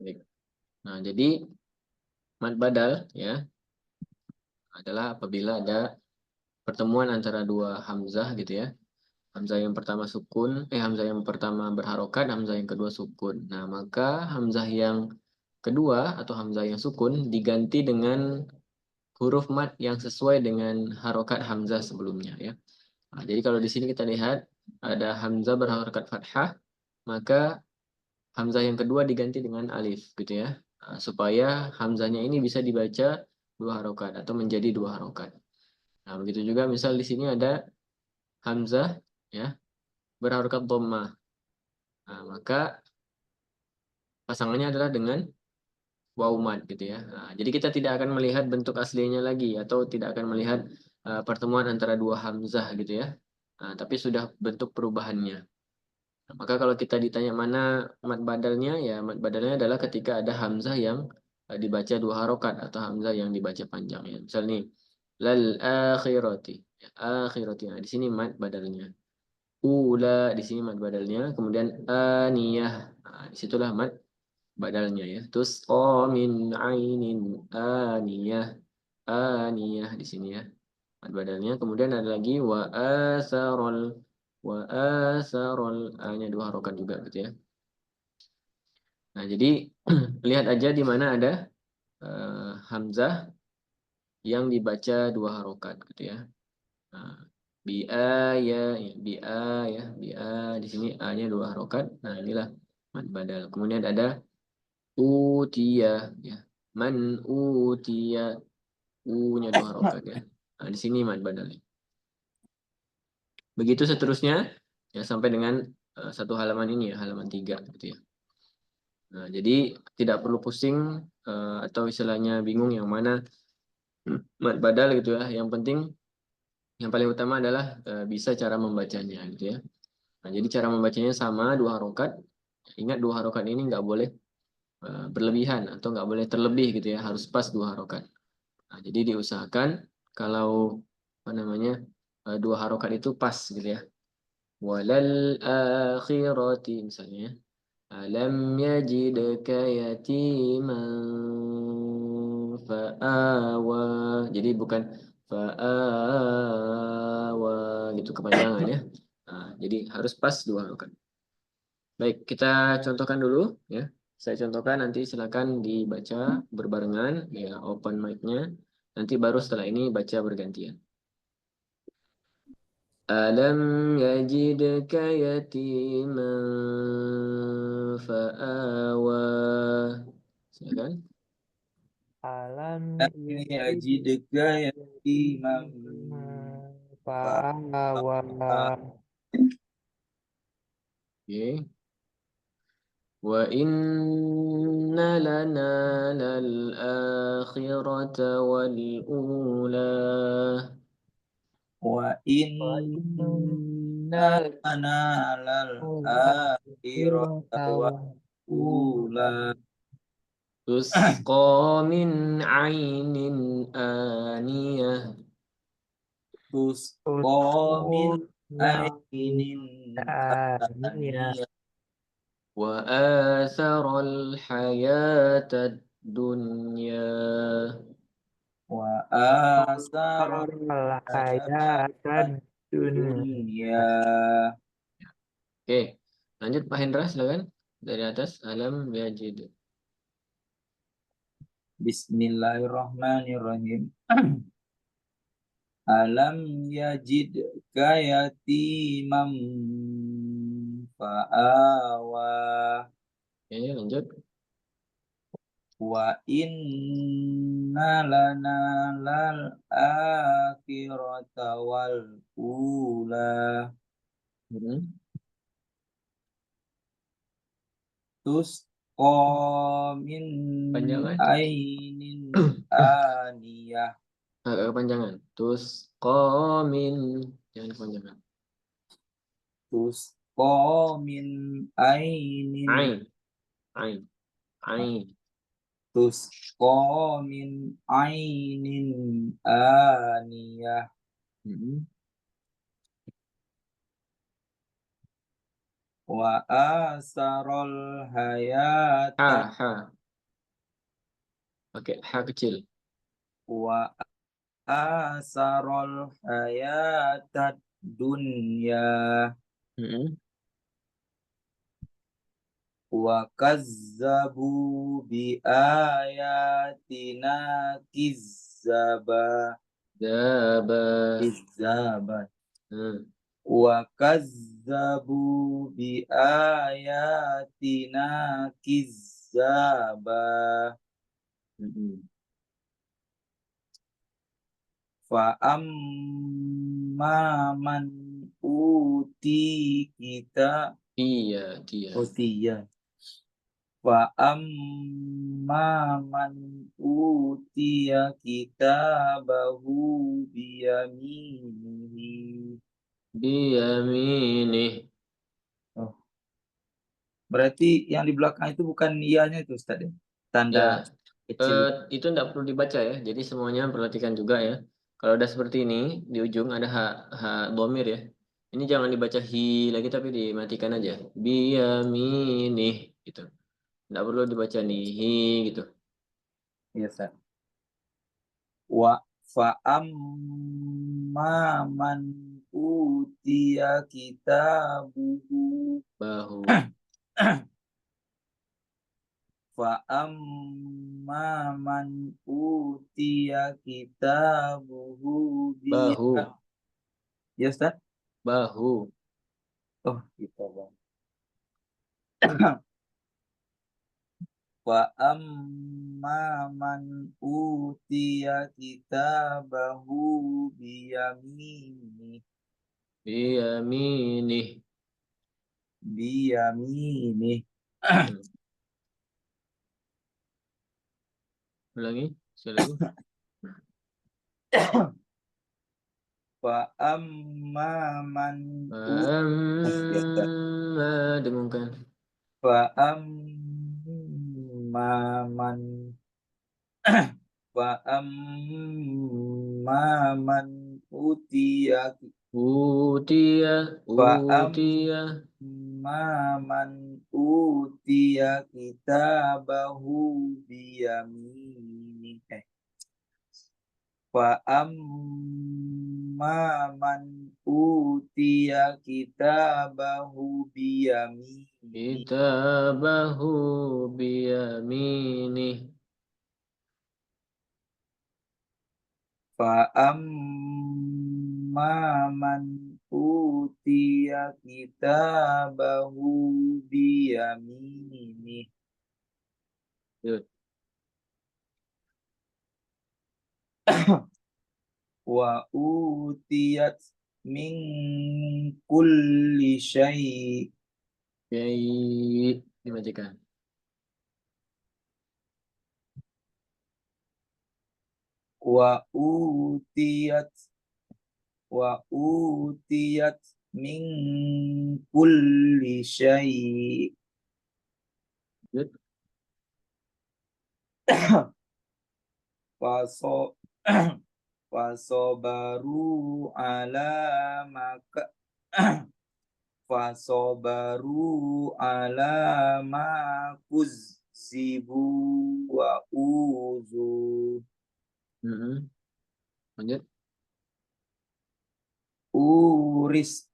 Baik. Nah, jadi mad badal ya adalah apabila ada pertemuan antara dua hamzah gitu ya. Hamzah yang pertama sukun, hamzah yang pertama berharokat, hamzah yang kedua sukun. Nah, maka hamzah yang kedua atau hamzah yang sukun diganti dengan huruf mad yang sesuai dengan harokat hamzah sebelumnya ya. Nah, jadi kalau di sini kita lihat ada hamzah berharokat fathah, maka hamzah yang kedua diganti dengan alif gitu ya. Nah, supaya hamzahnya ini bisa dibaca dua harokat atau menjadi dua harokat. Nah, begitu juga misal di sini ada hamzah ya berharokat dhammah. Nah, maka pasangannya adalah dengan waw mad gitu ya. Nah, jadi kita tidak akan melihat bentuk aslinya lagi atau tidak akan melihat pertemuan antara dua hamzah gitu ya. Nah, tapi sudah bentuk perubahannya. Nah, maka kalau kita ditanya mana mad badalnya, ya mad badalnya adalah ketika ada hamzah yang dibaca dua harokat atau hamzah yang dibaca panjang ya. Misal nih, lal akhirati. Ya, akhirati. Nah, di sini mad badalnya. Ula di sini mad badalnya. Kemudian aniyah. Nah, disitulah mad badalnya ya. Terus min ainin aniyah. Aniyah di sini ya. Mad badalnya. Kemudian ada lagi wa asarol A-nya dua harokat juga gitu ya. Nah, jadi lihat aja di mana ada hamzah yang dibaca dua harokat gitu ya. Nah, bi a di sini A-nya dua harokat. Nah, inilah mad badal. Kemudian ada utia ya. Man utia U-nya dua harokat ya. Nah, di sini mad badalnya. Begitu seterusnya ya sampai dengan satu halaman ini ya, halaman 3 gitu ya. Nah, jadi tidak perlu pusing atau istilahnya bingung yang mana mad badal gitu ya. Yang penting yang paling utama adalah bisa cara membacanya gitu ya. Nah, jadi cara membacanya sama dua harokat. Ingat dua harokat ini nggak boleh berlebihan atau nggak boleh terlebih gitu ya. Harus pas dua harokat. Nah, jadi diusahakan kalau apa namanya dua harokat itu pas gitu ya. Walal akhirati misalnya. Alam yajidka yatiman fa'awa. Jadi bukan fa'awa gitu kepanjangan ya. Nah, jadi harus pas dua harokat. Baik, kita contohkan dulu ya. Saya contohkan nanti silakan dibaca berbarengan ya open mic-nya. Nanti baru setelah ini baca bergantian. Alam yajidka yatiman fa'awa. Silakan. Alam yajidka yatiman fa'awa. Oke. Wa inna lana lal akhirata wal ula. wa inna Innal lana lal akhirata wa ula Tusqa min ainin aniyah. tusqa min ainin aniyah Wa atharal hayatad dunya. wa asara hayatad dunya. dunya. Oke, lanjut Pak Hendra silakan dari atas alam yajid. Bismillahirrahmanirrahim. Alam yajidka yatimam fa'awa Oke, lanjut. wa inna lana lal akhirata wal ula tusqa min Panjangan. ainin aniyah Agak kepanjangan. Tusqamin. Jangan kepanjangan. tusqa min ainin Ain. Ain. Ain. tusqa min ainin aniyah Mm-mm. wa asarul hayata Ha. Pakai ha kecil. wa asarul hayatad dunya Mm-mm. wa kazzabu bi ayatina Daba. Hmm. wa kazzabu bi ayatina kizzaba Mm-mm. fa amma man uti kita Iya, dia. utiya fa amma man utiya kitabahu biyaminihi. Biyaminih. Oh, berarti yang di belakang itu bukan iyanya itu Ustaz ya? Tanda Ya, kecil itu. itu tidak perlu dibaca ya. Jadi semuanya perhatikan juga ya. Kalau udah seperti ini, di ujung ada ha domir ya. Ini jangan dibaca hi lagi tapi dimatikan aja. Biyaminih gitu. Tidak perlu dibaca nih hi gitu. Iya, Ustaz. Wa fa amma man utiya kitabuhu Bahu. fa amma man utiya kitabuhu Bahu. ya Ustaz? Bahu. Oh, kita bang. Wa amma man utiya kitabahu Biyaminih. biyaminih. Hmm. Ulangi, sekali lagi. Fa amma man Amma dengungkan. fa amma man fa amma man utiya Utia, fa utia. amma man utiya kitabahu biyamini fa amma man utiya kitabahu biyamini Kitabahu biyaminih. fa amma man utiya kitabahu biyamini Yuk. wa utiyat min kulli syai' Baik, dimatikan. wa utiyat min kulli syai' Yuk. faso fasobaru ala maka fasobaru ala ma kuzzibu wa uzu Mm-mm. Lanjut. uris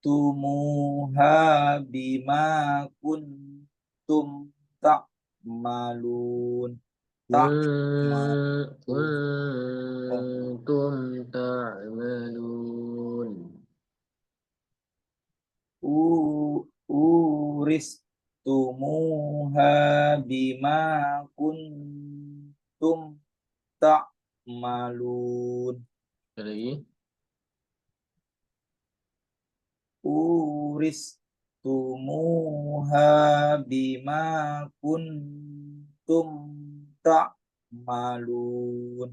tumuha bima kuntum ta'malun Kuntum ta'malun. uris tumuha bima kuntum ta'malun Sekali lagi. uris tumuha bima kuntum ta'malun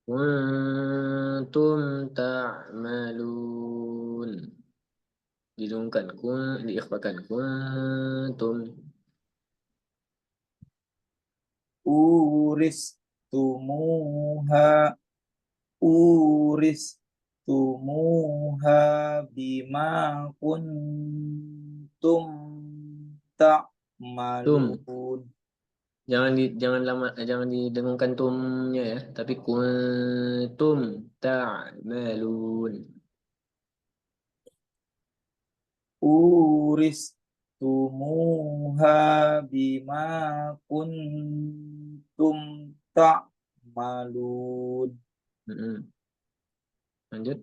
Kuntum ta'malun. Didungkan. Diikhfakan. Kuntum. uris tumuha bima kuntum kuntum ta'malun. Jangan didengungkan tumnya ya, tapi kuntum ta'malun. Uristumuha bima kuntum ta'malun. Mm-mm. Lanjut.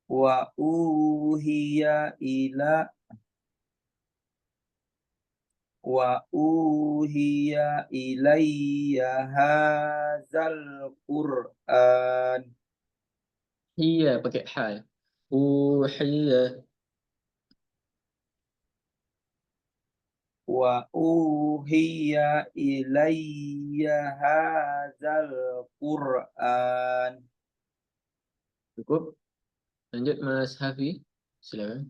Wa uhiya ila wa uhiya ilayya hadzal Qur'an. Iya pakai ha ya. Uhiya. Wa uhiya ilayya hadzal Qur'an. Cukup. Lanjut Mas Hafi. Silakan.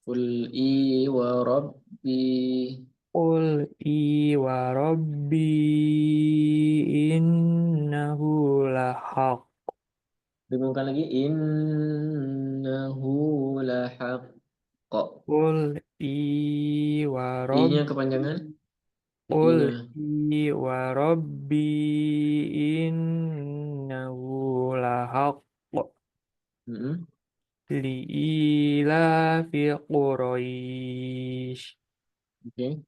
Qul i wa rabbi. Qul i wa rabbi innahu lahaq. Dengungkan lagi. Innahu lahaq. Qul i wa I-nya rabbi kepanjangan. Qul I-nya. i wa rabbi innahu lahaq. Mm-mm. Li'ila fi Quraisy. Oke.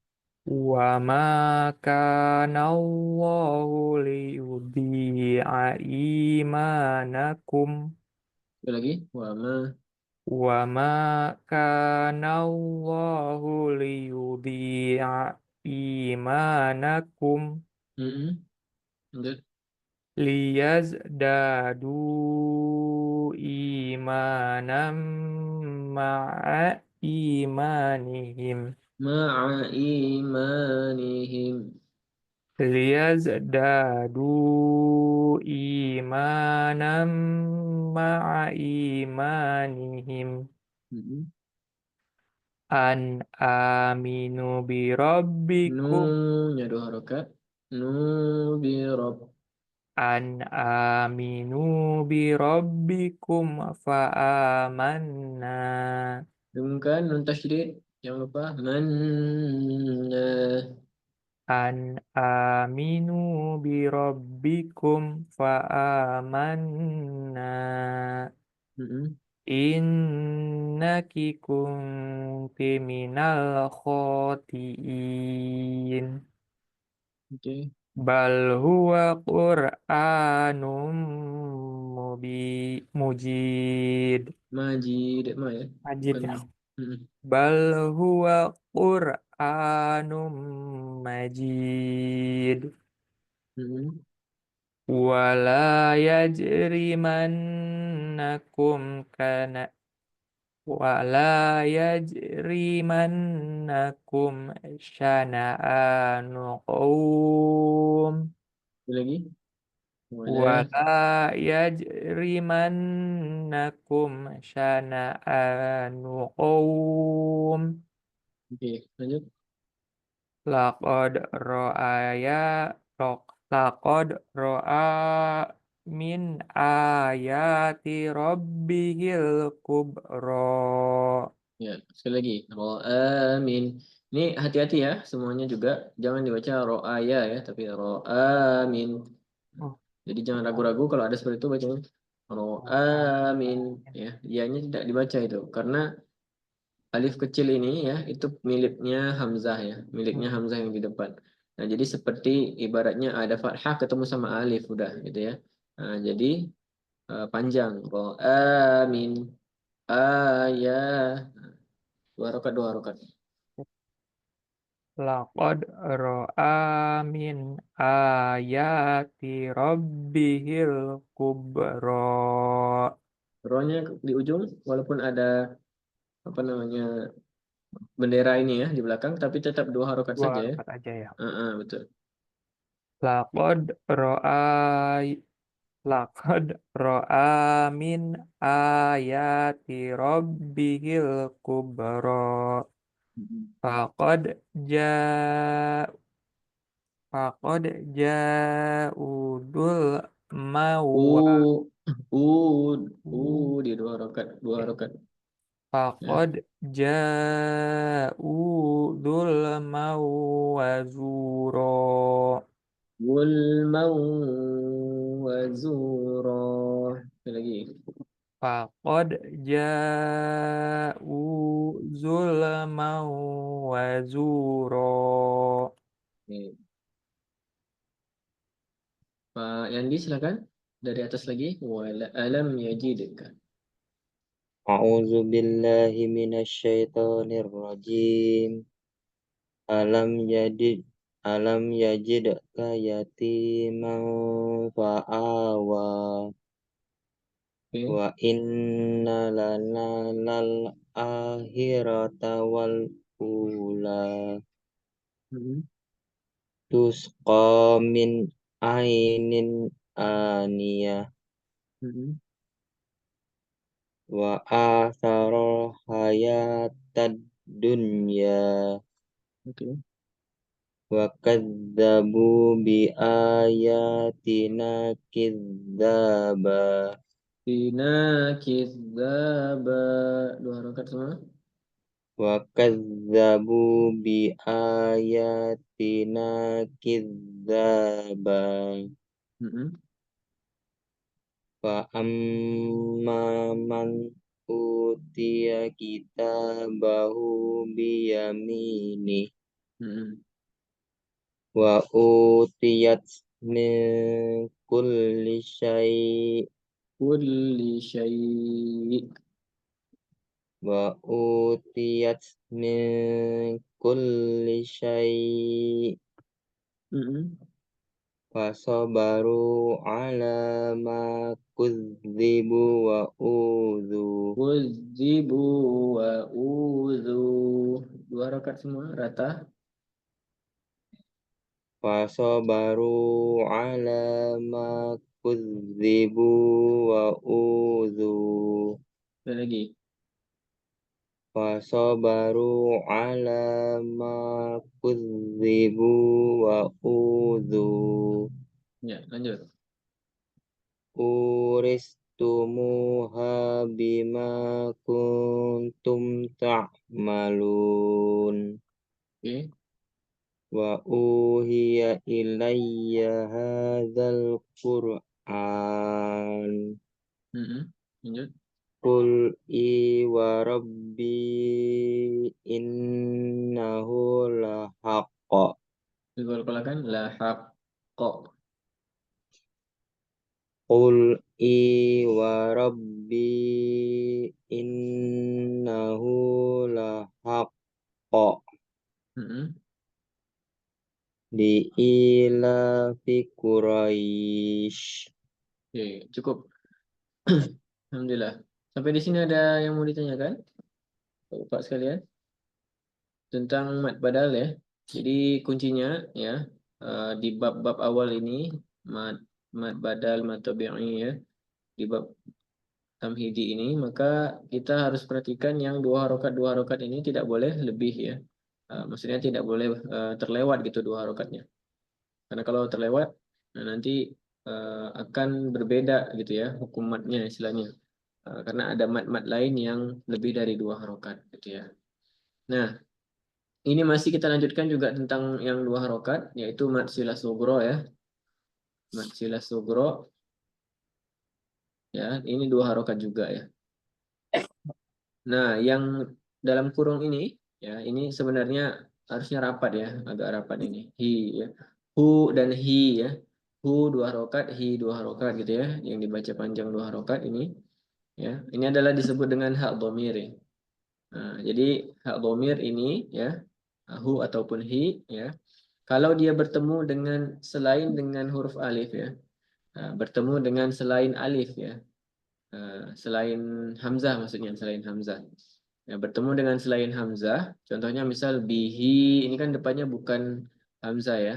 Wa ma kana Allahu liyudhi'a imanakum. Sekali lagi. Wa ma kana Allahu liyudhi'a imanakum. Mm-mm. Lanjut. Liyazdadu imanam ma'a imanihim. Ma'a imanihim. Liyazdadu imanam ma'a imanihim. Mm-mm. An aminu bi rabbikum. Nu-nya dua harokat. Nu bi rob. An aminu bi rabbikum fa amanna. Dengungkan nun tasydid. Jangan lupa. Manna. An aminu bi rabbikum fa amanna. Mm-mm. Innaki kunti minal khotiin. Oke. Bal huwa Qur'anum mujid. Majid. Ma ya. Majid Bukan. ya. Mm-mm. Bal huwa Qur'anum majid. Mm-mm. Wala yajrimannakum kana wala yajrimannakum syana'anu qaum Sekali lagi. Boleh. wala yajrimannakum syana'anu qaum Oke. Lanjut. laqad ra'aya laqad ra'a min ayati rabbihil kubra. Ya. Sekali lagi. Ro'amin. Ini hati-hati ya. Semuanya juga. Jangan dibaca ro'aya ya. Tapi ro'amin. Oh, Jadi jangan ragu-ragu kalau ada seperti itu bacanya. Ro'amin. Ya. Ianya tidak dibaca itu. Karena alif kecil ini ya itu miliknya Hamzah ya, miliknya hmm. Hamzah yang di depan. Nah, jadi seperti ibaratnya ada fathah ketemu sama alif udah gitu ya. Nah, jadi panjang. Oh, amin. Ayah. Dua rokat. Laqad ra'a min ayati rabbihil kubra. Rohnya di ujung walaupun ada apa namanya bendera ini ya di belakang tapi tetap dua harokat Dua saja ya. harakat aja ya. Betul. Laqad ra'a laqad ra'a min ayati rabbihil kubra. Faqad ja faqad ja'udul mawa u di dua harokat ya. faqad ja'u dzulman wa zura. Zulman wa zura. Sekali lagi. Faqad ja'u zulman wa zura. Oke. Pak Yandi silakan dari atas lagi. Wala alam yajidka. أعوذ بالله من الشيطان الرجيم ألم يجدك يتيما فآوى Oke. وإن لنا للآخرة والأولى Mm-mm. تسقى من عين آنية Mm-mm. وآثر الحياة الدنيا Oke. وكذبوا بآياتنا كذابا Bina kidzaba. Dua harokat semua. وكذبوا بآياتنا كذابا Mm-mm. فأما من أوتي كتابه بيمينه Mm-mm. وأوتيت من كل شيء Kulli syai'. وأوتيت من كل شيء Mm-mm. فصبروا على ما كذبوا وأوذوا Kuzibu wa udhu. Dua harokat semua rata. فصبروا على ما كذبوا وأوذوا Sekali lagi. فصبروا على ما كذبوا وأوذوا Ya, lanjut. أورثتموها بما كنتم تعملون Oke. وأوهي إلي هذا القرآن Mm-mm. Lanjut. قل إي وربي إنه لحق Dikol-kolakan la haqqa. قل إي وربي إنه لحق Mm-mm. لإيلاف قريش. Oke, cukup. Alhamdulillah. Sampai di sini ada yang mau ditanyakan, Bapak sekalian, tentang mat badal ya. Jadi kuncinya ya di bab-bab awal ini mat mat badal, mat tabi'i ya. Di bab tamhidi ini maka kita harus perhatikan yang dua harokat ini tidak boleh lebih ya. Maksudnya tidak boleh terlewat gitu dua harokatnya. Karena kalau terlewat nanti akan berbeda gitu ya hukum matnya istilahnya. Karena ada mat-mat lain yang lebih dari dua harokat gitu ya. Nah, ini masih kita lanjutkan juga tentang yang dua harokat, yaitu mat silah sugro ya. Mat silah sugro ya, ini dua harokat juga ya. Nah, yang dalam kurung ini ya, ini sebenarnya harusnya rapat ya, agak rapat ini. Hi ya. Hu dan hi ya. Hu dua harokat, hi dua harokat gitu ya, yang dibaca panjang dua harokat ini ya. Ini adalah disebut dengan hak dhamir ya. Nah, jadi hak dhamir ini ya, hu ataupun hi ya. Kalau dia bertemu dengan selain dengan huruf alif ya, bertemu dengan selain alif ya, selain hamzah maksudnya selain hamzah. Ya, bertemu dengan selain hamzah, contohnya misal bihi, ini kan depannya bukan hamzah ya,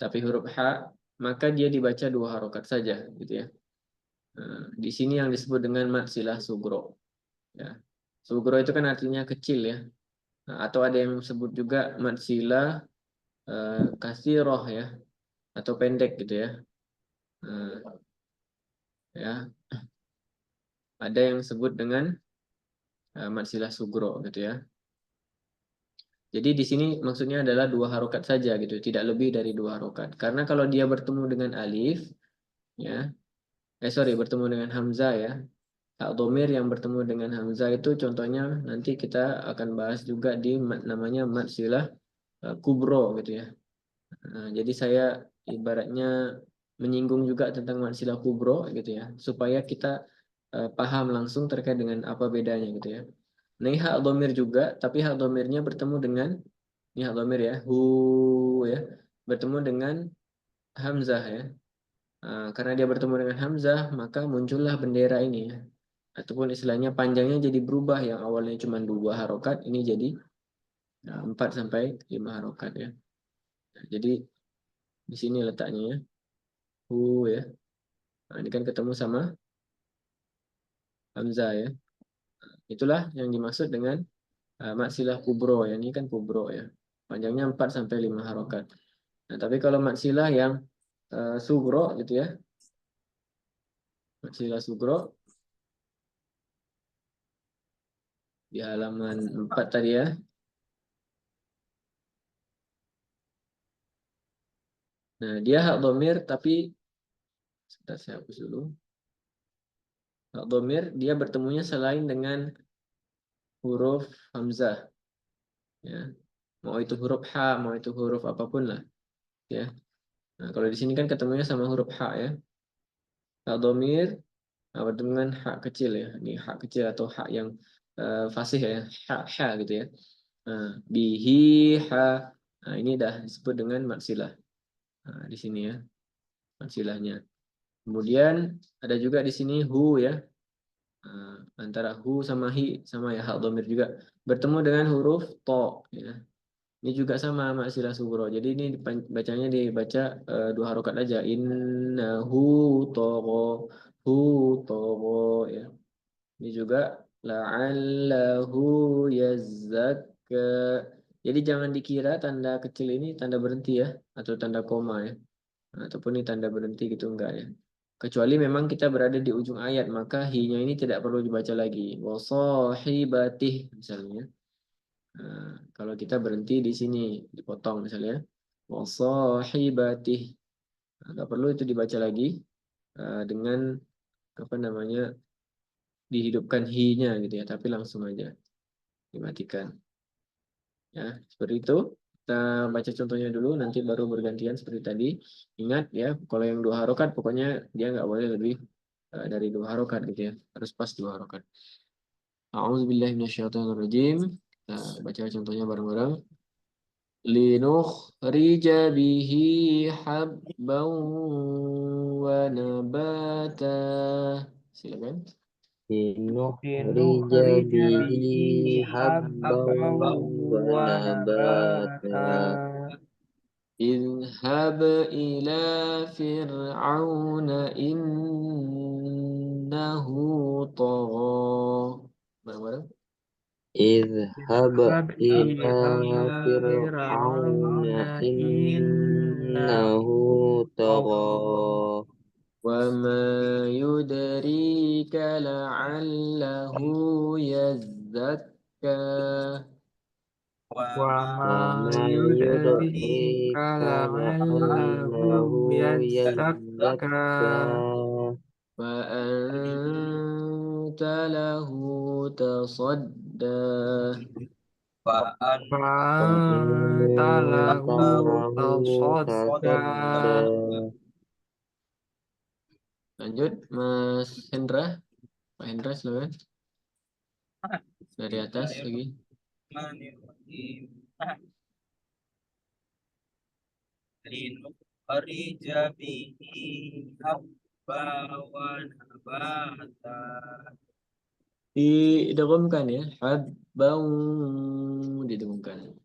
tapi huruf ha, maka dia dibaca dua harokat saja gitu ya. Di sini yang disebut dengan maksilah sugro. Ya. Sugro itu kan artinya kecil ya. Atau ada yang sebut juga matsilah kasiroh ya, atau pendek gitu ya. ya. Ada yang sebut dengan mad silah sugro gitu ya. Jadi di sini maksudnya adalah 2 harokat saja gitu, tidak lebih dari 2 harokat. Karena kalau dia bertemu dengan alif, ya, bertemu dengan hamzah ya. Hak domir yang bertemu dengan hamzah itu contohnya nanti kita akan bahas juga di namanya mad silah kubro gitu ya. Nah, jadi saya ibaratnya menyinggung juga tentang mad silah kubro gitu ya, supaya kita paham langsung terkait dengan apa bedanya gitu ya. Nah, ini hak domir juga, tapi hak domirnya bertemu dengan ini hak domir ya, hu ya, bertemu dengan hamzah ya. Karena dia bertemu dengan hamzah, maka muncullah bendera ini ya. Ataupun istilahnya panjangnya jadi berubah, yang awalnya cuma 2 harokat, ini jadi 4 sampai 5 harokat ya. Nah, jadi di sini letaknya ya, hu ya. Nah, ini kan ketemu sama hamzah ya. Itulah yang dimaksud dengan mad silah kubro ya. Ini kan kubro ya. Panjangnya 4 sampai 5 harokat. Nah, tapi kalau mad silah yang sugro gitu ya. Mad silah sugro di halaman 4 tadi ya. Nah, dia hak domir tapi sebentar saya hapus dulu. Hak domir dia bertemunya selain dengan huruf hamzah ya. Mau itu huruf ha, mau itu huruf apapun lah ya. Nah, kalau di sini kan ketemunya sama huruf ha ya. Hak domir bertemu dengan hak kecil ya. Ini hak kecil atau hak yang fasih ya, ha gitu ya. Nah, bihi ha. Nah, ini dah disebut dengan maksilah. Nah, di sini ya, maksilahnya. Kemudian ada juga di sini hu ya. Antara hu sama hi sama ya, hak domir juga bertemu dengan huruf to ya. Ini juga sama maksilah sugro. Jadi ini bacanya dibaca 2 harokat aja. Innahu togo, hu togo ya. Ini juga la'allahu yazzakka. Jadi jangan dikira tanda kecil ini tanda berhenti ya, atau tanda koma ya, ataupun ini tanda berhenti gitu, enggak ya. Kecuali memang kita berada di ujung ayat, maka hi-nya ini tidak perlu dibaca lagi. Wasahibatih misalnya. Kalau kita berhenti di sini, dipotong misalnya. Wasahibatih. Enggak perlu itu dibaca lagi dengan apa namanya, dihidupkan hi-nya gitu ya, tapi langsung aja dimatikan. Ya, seperti itu. Kita baca contohnya dulu, nanti baru bergantian seperti tadi. Ingat ya, kalau yang 2 harokat, pokoknya dia nggak boleh lebih dari 2 harokat gitu ya. Harus pas 2 harokat. A'udzubillahi minasyaitonirrajim. Kita baca contohnya bareng-bareng. Linukhrija bihi habban wa nabata. Silakan. Linukhrija bihi habban wa nabata. اذهب إلى فرعون إنه طغى. Bareng-bareng. Idhhab Idhhab ila ila fir'auna fir'auna innahu innahu tagha. tagha. وما يدريك لعله يزكى. Wa ma Wa ma yudrika yudrika la'allahu la'allahu yazakka. yazakka. فأنت له تصدى. Wa Fa'anta lahu anta lahu tasadda. tasadda. Lanjut, Mas Hendra. Pak Hendra, silakan. Dari atas lagi. Linukhrija bihi habba wa nabata. Didengungkan ya. Habbau. Didengungkan.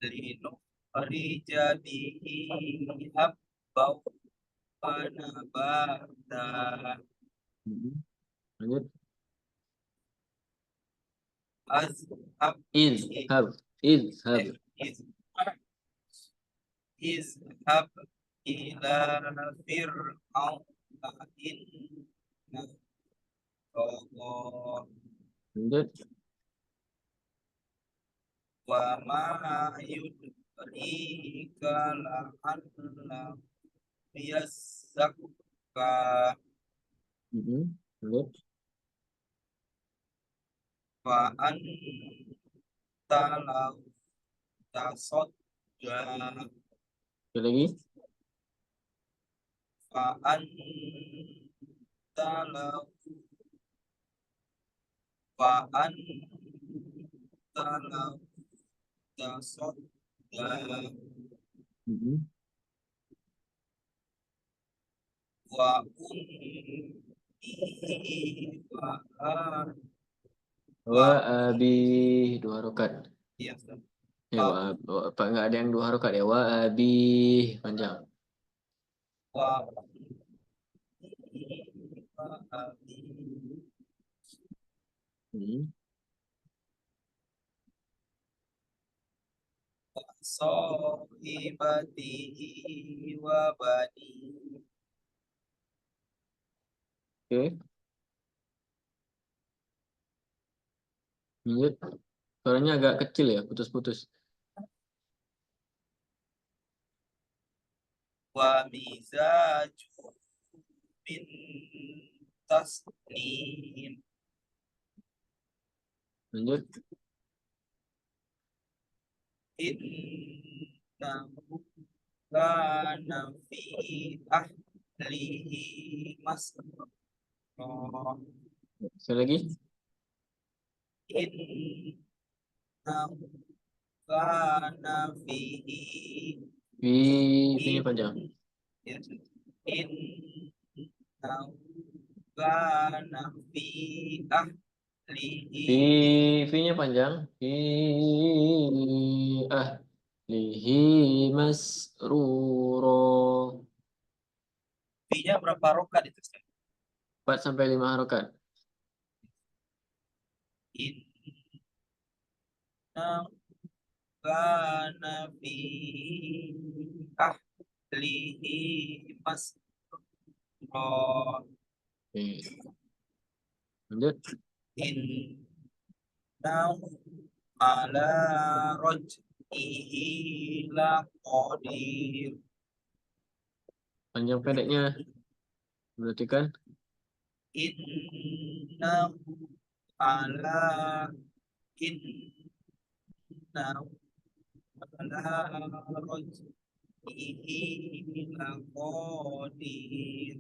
Linukhrija bihi habba wa nabata. Lanjut. Azhab Izhab. Izhab. izhab ila fir'auna innahu tagha Lanjut. wa ma yudrika la'allahu yazakka Lanjut. fa anta lahu tasadda Sekali lagi. fa anta lahu fa anta lahu tasadda wa ummi Wa abi 2 harokat. ya Ya, apa enggak ada yang 2 harokat ya? Wa abi panjang. wa abi sahibatihi wa bani. Oke. Lanjut. Suaranya agak kecil ya, putus-putus. Wa mizaju min tasnim. Lanjut. Innahu kana fi ahlihi masrur. Sekali lagi. Innahu kana fihi Fi-nya panjang. innahu kana fi ahlihi Fi-nya panjang. Fi ahlihi masruro. Fi-nya berapa rokat itu? 4 sampai 5 harokat. Innahu kana fi ahlihi masruro. Oke. Lanjut. Innahu ala raj'ihi laqadir. Panjang pendeknya. Perhatikan. Innahu ala raj'ihi laqadir.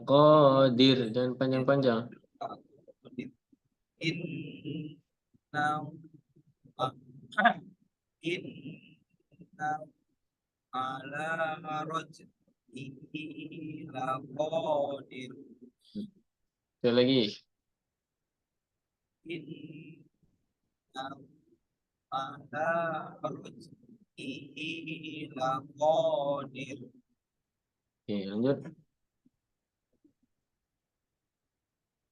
Qadir dan panjang-panjang. Innahu ala raj'ihi laqadir. Sekali lagi. Innahu ala raj'ihi laqadir. Oke, lanjut.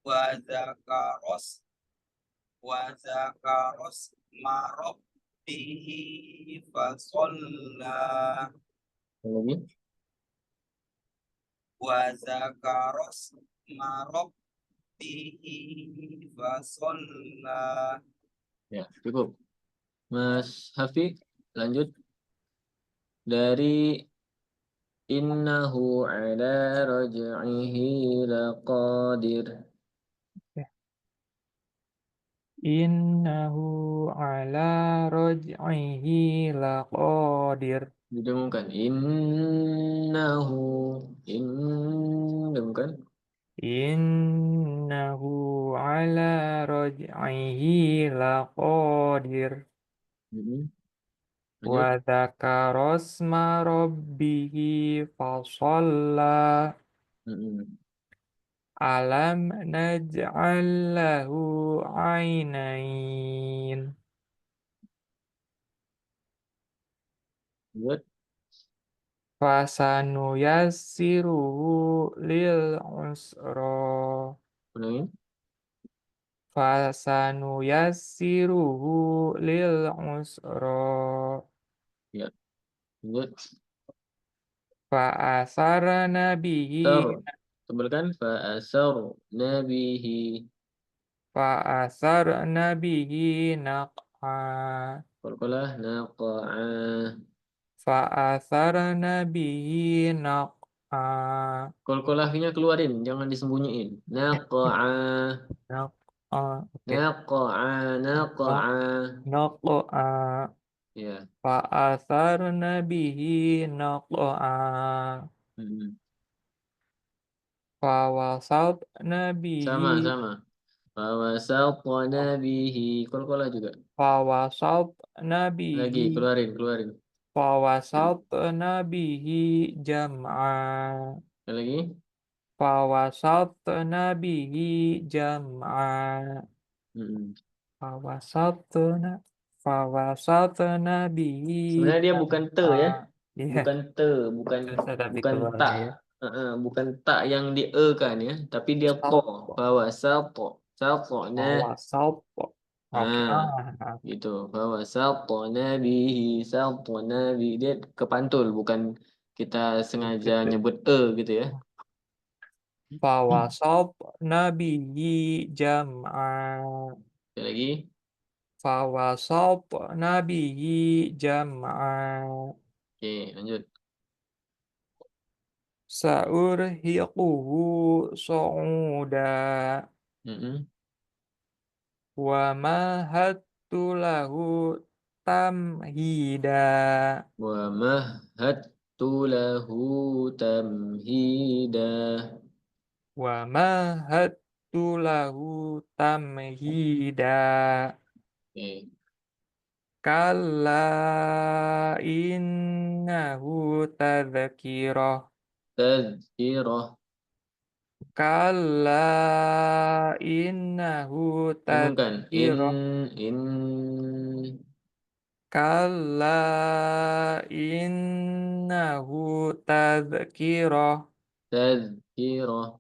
Wa zakaros marabbihi fasalla. Sekali lagi. Wa zakaros marabbihi fasalla. Ya, cukup. Mas Hafiq, lanjut. Dari innahu ala raj'ihi laqadir. Innahu ala raj'ihi laqadir. Didengungkan. Didengungkan. Innahu ala raj'ihi laqadir. Wa Lanjut. dzakarasma rabbihi fasalla. Alam naj'al lahu 'ainain. Lanjut. Fasanuyassiruhu lil usra. Ulangin. Fasanuyassiruhu lil usra. Ya. Lanjut. Fa'asarna bihi Tar. Tebelkan. Nabihi. Fa'asarna bihi naq'a Qalqalah. Naqa'a. Fa'asarna bihi naq'a Qalqalahnya keluarin, jangan disembunyiin. Naqa'a. Naq'a Oke Naqa'a. Naq- Naqa'a. Naq'a Ya. Fa'asarna bihi naq'a Hmm. Fawasatna Sama, bihi sama. Fawasatna bihi. Qalqalah juga. Fawasatna Lagi, bihi keluarin. Fawasatna bihi jam'a Sekali lagi. Fawasatna bihi jam'a Hmm. Fawasatna Fawasatna bihi Sebenarnya dia bukan te jam'a ya. Iya Bukan te, bukan susah tapi bukan keluarnya tak. ya Bukan tak yang di e kan ya, tapi dia to. Sat Fawasato. Satona. Fawasat Oke Ah, oke. gitu. Fawasatona bihi. Satona bihi. Dia kepantul, bukan kita sengaja nyebut e gitu ya. Fawasatna bihi jam'a Sekali lagi. Fawasatna bihi jam'a Oke, lanjut. Sa'urhiquhu su'uda Mm-mm. wa mahattu lahu tamhida Wa mahattu lahu tamhida. wa mahattu lahu tamhida Oke. kalla innahu tadhkirah Tazkirah. kalla innahu Sambungkan. In tadhkirah in kalla innahu tadhkirah tazkirah.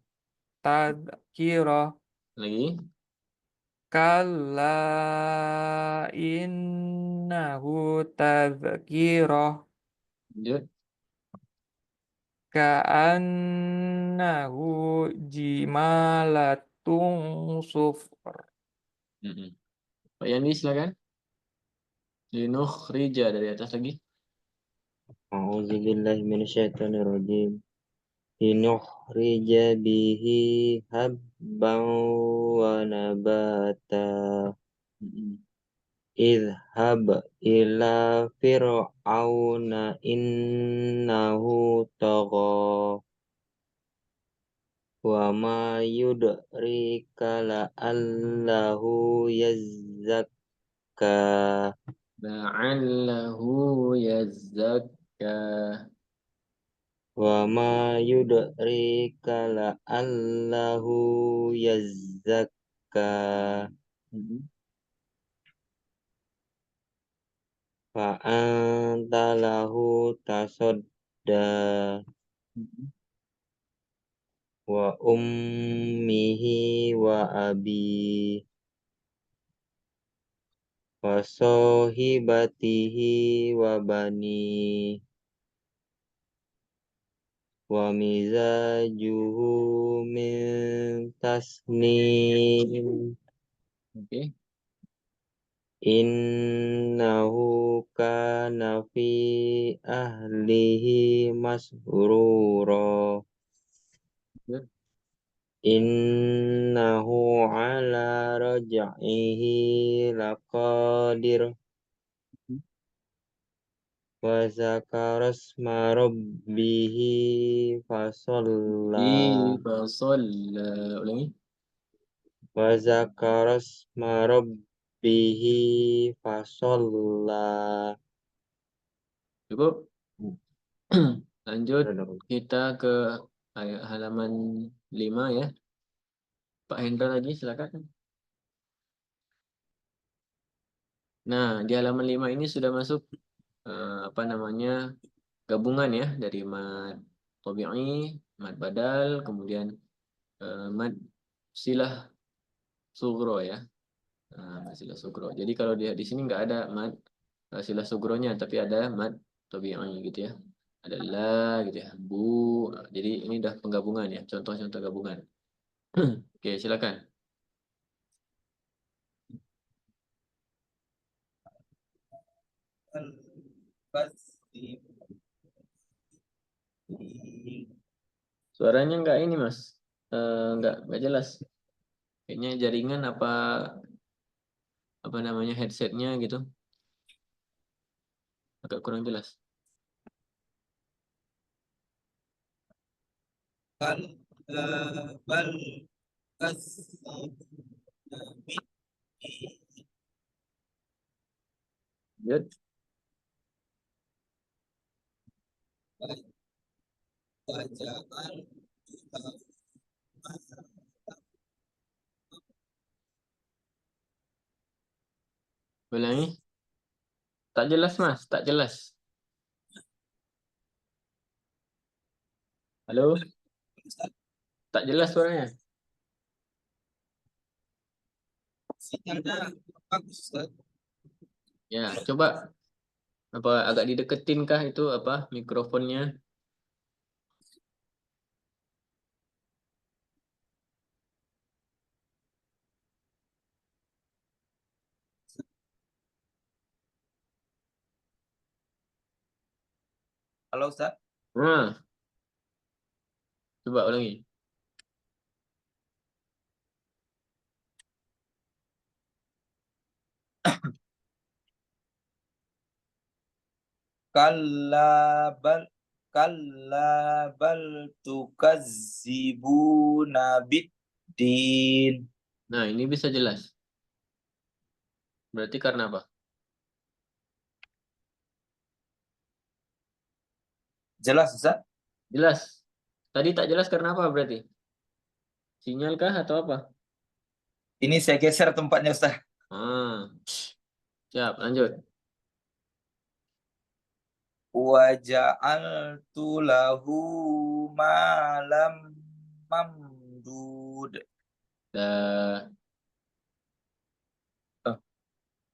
tadhkirah Lagi. kalla innahu tadhkirah Lanjut. ka'annahu jimalatun sufr Mm-mm. Pak Yani silakan. Linukhrija dari atas lagi. A'udzu billahi minasyaitonir rajim. Linukhrija bihi habban wa nabata. Mm-mm. Idhhab ila fir'auna innahu tagha. Wa ma yudrika la'allahu yazzakka. La'allahu yazzakka. Wa ma yudrika la'allahu yazzakka. Mm-mm. Fa'anta lahu tasodda. Mm-mm. Wa ummihi wa abi. Wa sahibatihi wa bani. Wa mizajuhu min tasnim. Oke. Innahu kana fi ahlihi masrura. Lanjut. Innahu ala raj'ihi laqadir. Wa zakara asma rabbihi fasalla. Fasalla. Ulangi. Wa zakara asma rabbihi fasalla. Cukup. Lanjut. Kita ke halaman 5 ya. Pak Hendra lagi silakan. Nah, di halaman 5 ini sudah masuk apa namanya gabungan ya dari mad tabi'i, mad badal, kemudian mad silah sugro ya. Mad silah sugro. Jadi kalau di sini nggak ada mad silah sugronya, tapi ada mad tabi'i gitu ya. ada la gitu ya, bu. Jadi ini udah penggabungan ya, contoh-contoh gabungan. Oke, silakan. Suaranya nggak ini Mas, nggak jelas. Kayaknya jaringan apa namanya headsetnya gitu, agak kurang jelas. Lanjut. Ulangi. Tak jelas Mas, tak jelas. Halo, tak jelas suaranya. Ya, coba apa agak dideketin kah itu apa mikrofonnya? Halo Ustaz. Nah, coba ulangi. Kalla bal tukazzibuna biddin. Nah, ini bisa jelas. Berarti karena apa? Jelas Ustaz? Jelas. Tadi tak jelas karena apa berarti? Sinyal kah atau apa? Ini saya geser tempatnya Ustaz. Ah, siap, lanjut. Wa ja'altu lahu malam mamdud. Dah.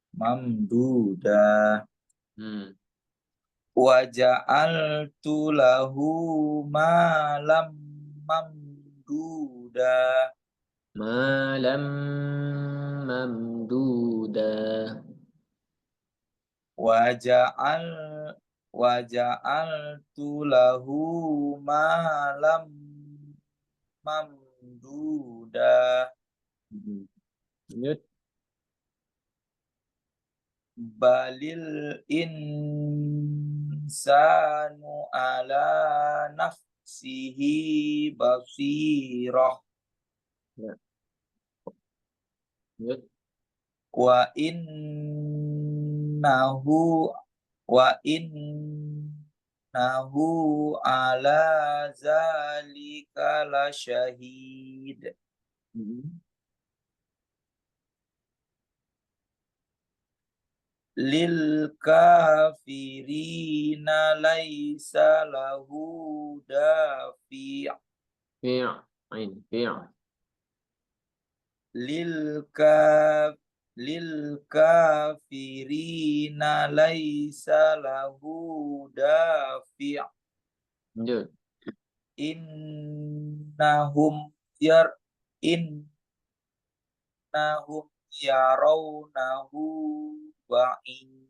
Mamduda. Hmm. Wa ja'altu lahu malam mamduda. Malam mamduda. Wa ja'altu lahu malam mamduda. Lanjut. Balil insanu ala nafsihi basirah. Ya. Lanjut. Wa innahu ala zalika lasyahid. Lil kafirina laisa lahu dafi'. Fi'il. Fi'il. Lil kafirina laisa lahu dafi'. Lanjut. Innahum yarawnahu ba'id.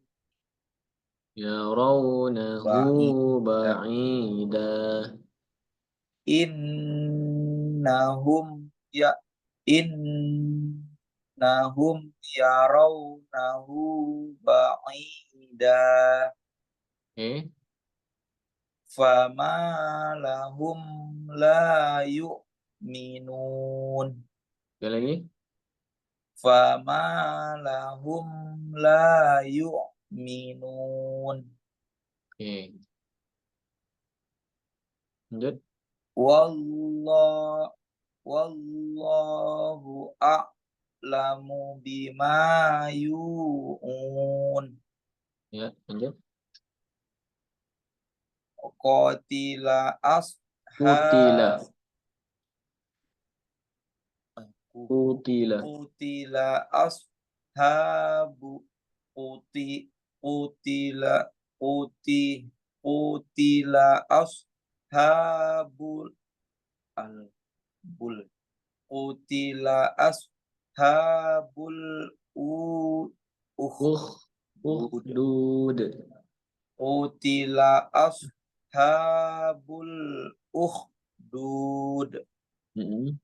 Yarawnahu ba'ida. Innahum yarawnahu ba'ida. Oke. Fama lahum la yu'minun. Sekali lagi. Fama lahum la yu'minun. Oke. Lanjut. Wallahu a'lamu bima yu'un. Ya, lanjut. Qatila Kutila. Qutila ashabu Qutila Qutila ashabul bul. Qutila ashabul Ukhdud. Qutila ashabul ukhdud. Mm-mm.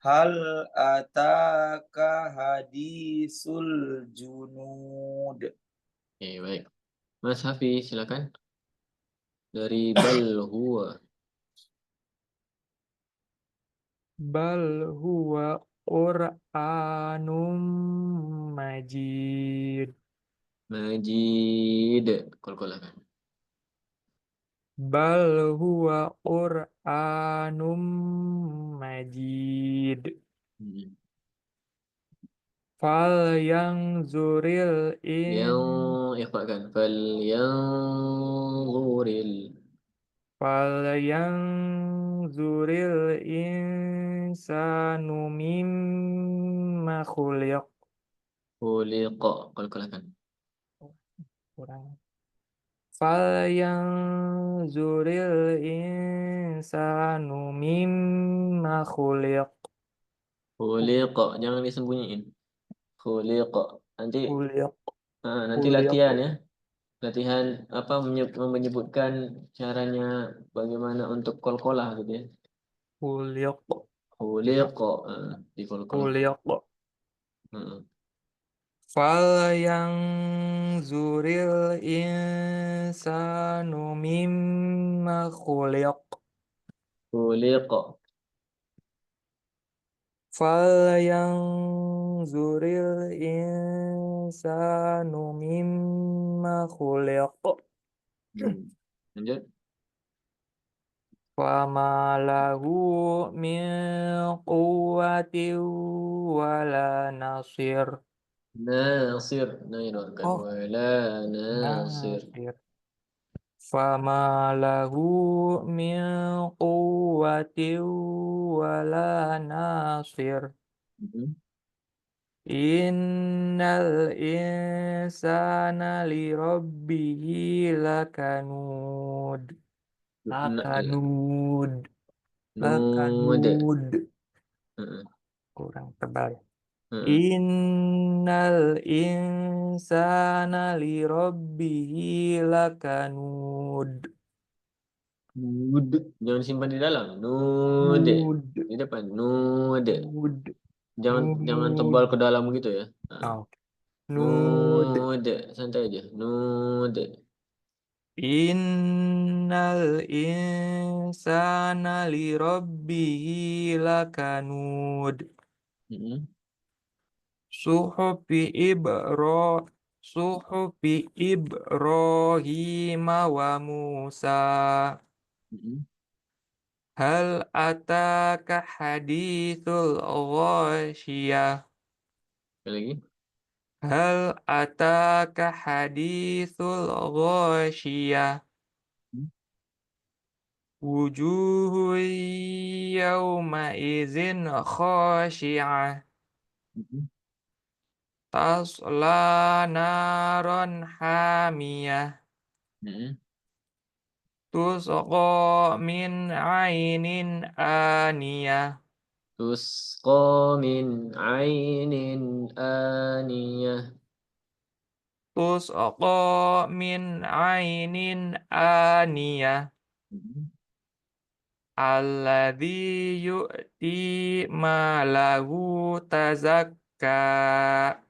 Hal ataka hadisul junud. Oke, baik. Mas Hafiz, silakan. Dari bal huwa. Bal huwa Qur'anum Majid. Majid. Kol-kolakan. Bal huwa Qur'anum Majid. Mm-mm. Fal yang zuril Yang ikhfakan. Fal yang zuril insanu mimma khuliq. Khuliqa. Kol-kolakan. Kurang. Fal yang zuril insanu mimma khuliq. Khuliqa. Jangan disembunyiin. Khuliqa. Nanti Khuliq. nanti Khuliq. latihan ya. Latihan apa menyebutkan caranya bagaimana untuk kol-kolah gitu ya. Khuliq. Khuliqa. Di kol-kolah. Khuliq. Heeh. Fal yang zuril insanu mimma khuliq. Khuliqa. Fal yang zuril insanu mimma khuliq. Lanjut. Fama lahu min quwwatin wala nasir. Nasir. Nairkan. Oh, Wala nasir. nasir. Fama lahu min quwwatin wala nasir. Mhm. Innal insana li rabbihi lakanud. Lakanud. Nud. Lakanud. Heeh. Kurang tebal. Heeh. Innal insana li rabbihi lakanud. Nud. Jangan simpan di dalam. Nud. Nud. Di depan. Nud. Nud. Jangan Nud. tebal ke dalam gitu ya. Oh, nud. Nud. Santai aja. Nud. Innal insana li rabbihi lakanud. Mhm. Suhufi Ibro Suhufi Ibrahim wa Musa. Mhm. Hal ataka hadithul ghasyiyah. Sekali lagi. Hal ataka hadithul ghasyiyah. Hmm. Wujuhu yawma izin khashi'ah. Mhm. Tasla naron hamiyah. Mhm. Tusqa min ainin aniyah. Tusqa min ainin aniyah. Tusqa min ainin aniyah. Mhm. Alladzi yu'ti malahu tazakka.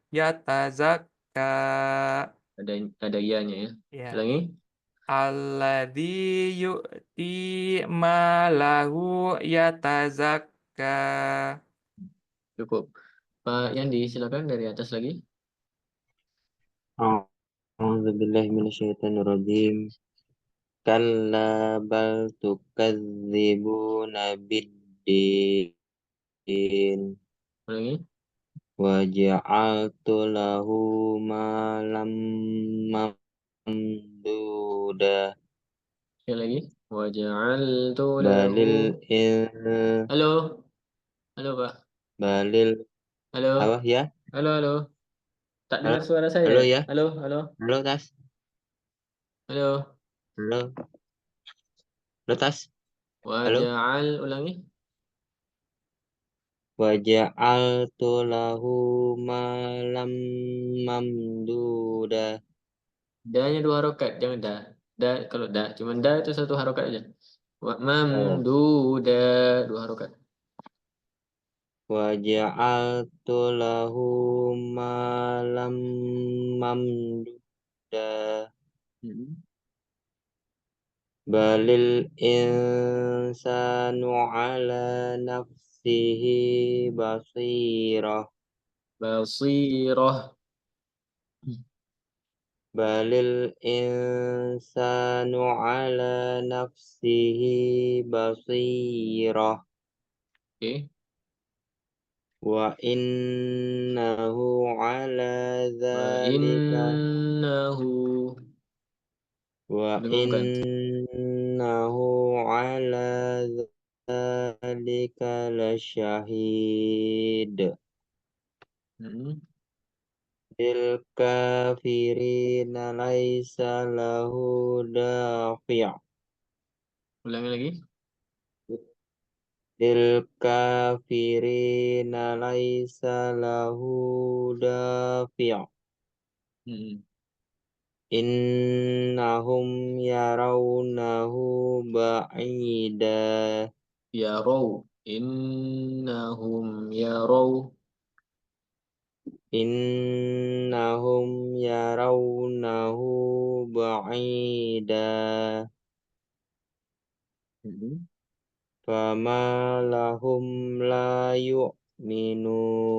Yatazakka. Ada ianya ya. Ya. Ulangi. Alladzi yu'ti malahu yatazakka. Cukup. Pak Yandi, silakan dari atas lagi. A'udzubillahi minasyaitonirrajim. Kalla bal tukadzibuna biddin Ulangi. wa ja'altu lahu malam mamduda Sekali lagi. Wa ja'altu lahu. balil Halo. Halo, Pak. balil Halo. apa ya? Halo, halo. Tak Halo, dengar suara saya halo ya? ya. Halo, halo. Halo Tas. Halo. Halo, letas. Halo. Waja'al, ulangi. Waja'altu lahu malam mamduda. Da-nya 2 harokat, jangan da. Da, kalau da, cuma da itu 1 harokat aja. Wa Oh. mamduda, 2 harokat. Waja'altu lahu malam mamduda. Mm-mm. Balil insanu ala nafsihi basirah. Basirah. Balil insanu ala nafsihi basirah. Oke. Wa innahu ala Wa dzalika innahu. wa Dengungkan. innahu ala dzalika lasyahid. Mm-mm. Lil kafirina laisa lahu dafi'. Ulangi lagi. Lil kafirina laisa lahu dafi'. Mm-mm. Innahum yarawnahu ba'ida. Yarau. Innahum yarau. Innahum yarawnahu ba'ida. Mm-mm. Fama lahum la yu'minun.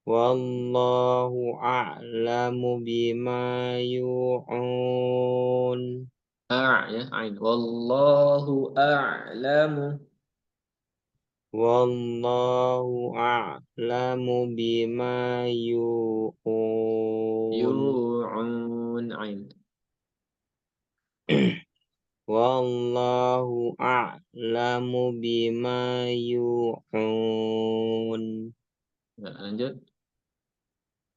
Wallahu a'lamu bima yu'un. Ya, ain. Wallahu a'lamu. Wallahu a'lamu bima yu'un. Yu'un, ain. Wallahu a'lamu bima yu'un. Ya, lanjut.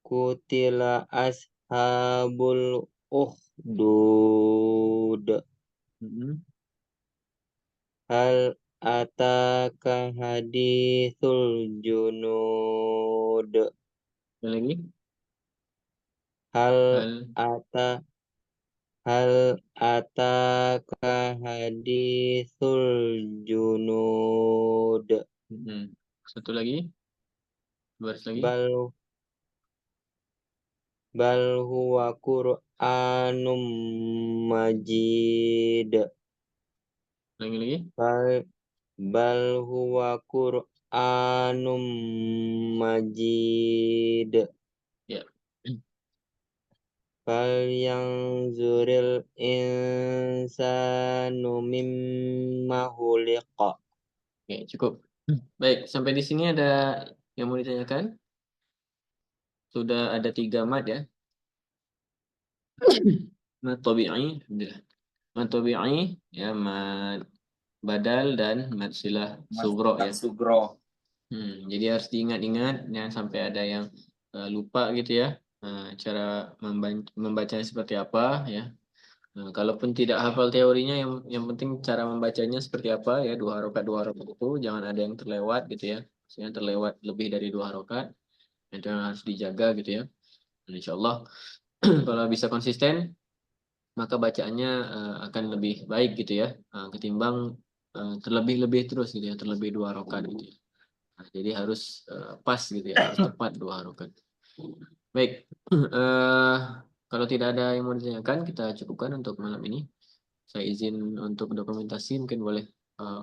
Kutila ashabul ukhdud. Mm-mm. Hal ataka hadithul junud. Yang lagi. Hal Hal. ata hal ataka hadithul junud. Mm-mm. Satu lagi. Baris lagi. Bal huwa Qur'anum Majid. Ulangi lagi. Bal huwa Qur'anum Majid. Ya. Fal yang zuril insanu mimma huliqa. Oke, cukup. Baik, sampai di sini ada yang mau ditanyakan? Sudah ada 3 mad ya. Mad tabi'i, alhamdulillah. Mad tabi'i, ya, mad badal dan mad silah sugro ya. Sugro. Jadi harus diingat-ingat, jangan sampai ada yang lupa gitu ya. Cara membacanya seperti apa ya. Kalaupun tidak hafal teorinya, yang penting cara membacanya seperti apa ya, 2 harokat itu jangan ada yang terlewat gitu ya. Maksudnya terlewat lebih dari 2 harokat, itu yang harus dijaga gitu ya. Dan insya Allah kalau bisa konsisten, maka bacaannya akan lebih baik gitu ya, ketimbang terlebih-lebih terus gitu ya, terlebih 2 harokat gitu ya. Jadi harus pas gitu ya, harus tepat 2 harokat. Baik, kalau tidak ada yang mau ditanyakan, kita cukupkan untuk malam ini. Saya izin untuk dokumentasi, mungkin boleh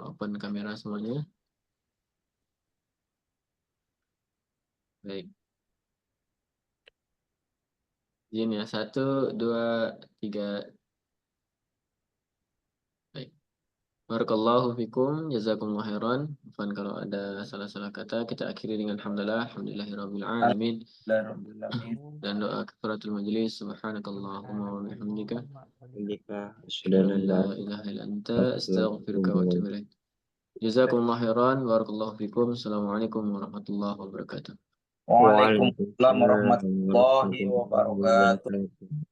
open kamera semuanya. Baik. Izin ya, 1, 2, 3. Baik. Barakallahu fikum, jazakumullah khairan. Afwan kalau ada salah-salah kata, kita akhiri dengan alhamdulillah, alhamdulillahirabbil alamin. Dan doa kafaratul majelis, subhanakallahumma wa bihamdika, Jika asyhadu sudah an la nanda ilaha illa anta, astaghfiruka wa atubu ilaik. Jazakumullah khairan, barakallahu fikum. Assalamualaikum warahmatullahi wabarakatuh. Waalaikumsalam Waalaikumsalam warahmatullahi warahmatullahi wabarakatuh. wabarakatuh.